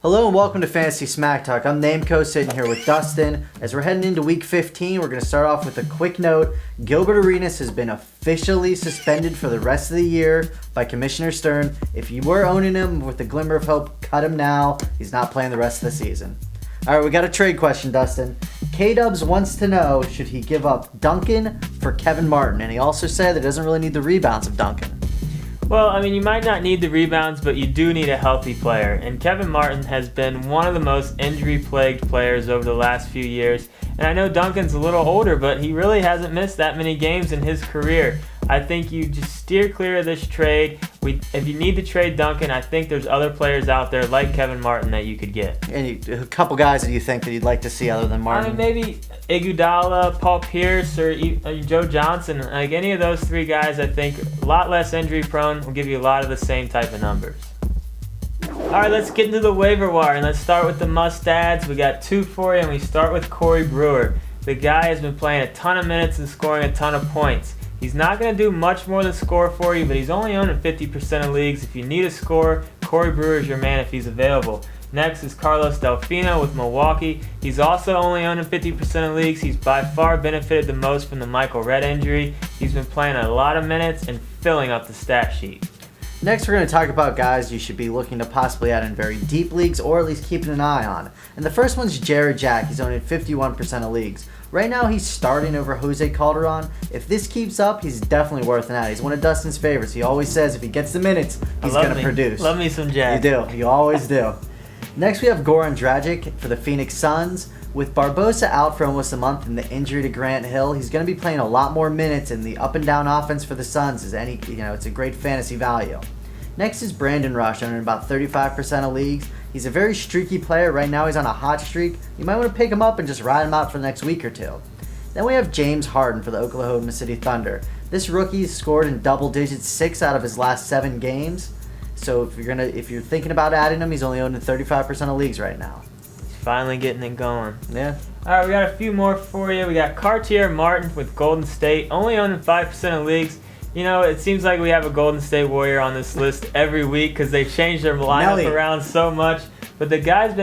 Hello and welcome to Fantasy Smack Talk. I'm Nameco sitting here with Dustin. As we're heading into Week 15, we're going to start off with a quick note. Gilbert Arenas has been officially suspended for the rest of the year by Commissioner Stern. If you were owning him with a glimmer of hope, cut him now. He's not playing the rest of the season. All right, we got a trade question, Dustin. K-Dubs wants to know, should he give up Duncan for Kevin Martin? And he also said that he doesn't really need the rebounds of Duncan. Well, I mean, you might not need the rebounds, but you do need a healthy player. And Kevin Martin has been one of the most injury-plagued players over the last few years. And I know Duncan's a little older, but he really hasn't missed that many games in his career. I think you just steer clear of this trade. If you need to trade Duncan, I think there's other players out there like Kevin Martin that you could get. And a couple guys that you think that you'd like to see other than Martin? I mean, maybe Iguodala, Paul Pierce, or Joe Johnson. Like any of those three guys, I think a lot less injury prone will give you a lot of the same type of numbers. All right, let's get into the waiver wire, and let's start with the must-adds. We got two for you, and we start with Corey Brewer. The guy has been playing a ton of minutes and scoring a ton of points. He's not going to do much more than score for you, but he's only owned in 50% of leagues. If you need a score, Corey Brewer is your man if he's available. Next is Carlos Delfino with Milwaukee. He's also only owned in 50% of leagues. He's by far benefited the most from the Michael Redd injury. He's been playing a lot of minutes and filling up the stat sheet. Next, we're going to talk about guys you should be looking to possibly add in very deep leagues or at least keeping an eye on. And the first one's Jared Jack. He's owned in 51% of leagues. Right now, he's starting over Jose Calderon. If this keeps up, he's definitely worth an add. He's one of Dustin's favorites. He always says if he gets the minutes, he's going to produce. Love me some Jack. You do. You always do. Next, we have Goran Dragic for the Phoenix Suns. With Barbosa out for almost a month and the injury to Grant Hill, he's going to be playing a lot more minutes, and the up and down offense for the Suns is it's a great fantasy value. Next is Brandon Rush, owned in about 35% of leagues. He's a very streaky player. Right now he's on a hot streak. You might want to pick him up and just ride him out for the next week or two. Then we have James Harden for the Oklahoma City Thunder. This rookie's scored in double digits 6 out of his last 7 games. So if you're thinking about adding him, he's only owned in 35% of leagues right now. He's finally getting it going. Yeah. All right, we got a few more for you. We got Cartier Martin with Golden State, only owned in 5% of leagues. You know, it seems like we have a Golden State Warrior on this list every week because they change their lineup around so much. But the guy's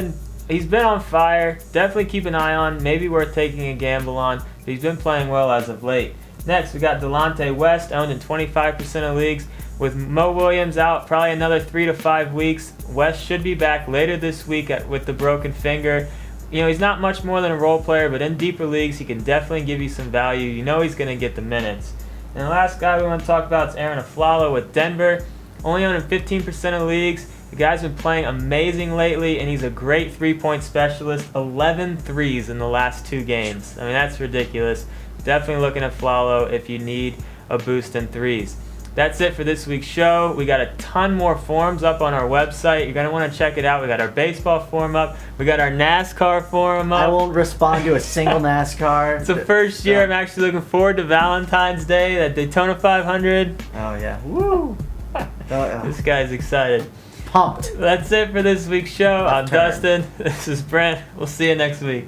he's been on fire. Definitely keep an eye on. Maybe worth taking a gamble on. But he's been playing well as of late. Next, we got Delonte West, owned in 25% of leagues. With Mo Williams out probably another 3 to 5 weeks, West should be back later this week with the broken finger. You know, he's not much more than a role player, but in deeper leagues, he can definitely give you some value. You know he's going to get the minutes. And the last guy we want to talk about is Aaron Aflalo with Denver. Only owned in 15% of leagues. The guy's been playing amazing lately, and he's a great three-point specialist. 11 threes in the last 2 games. I mean, that's ridiculous. Definitely looking at Aflalo if you need a boost in threes. That's it for this week's show. We got a ton more forums up on our website. You're going to want to check it out. We got our baseball forum up. We got our NASCAR forum up. I won't respond to a single NASCAR. It's the first year. I'm actually looking forward to Valentine's Day, that Daytona 500. Oh, yeah. Woo! This guy's excited. Pumped. That's it for this week's show. I'm Dustin. This is Brent. We'll see you next week.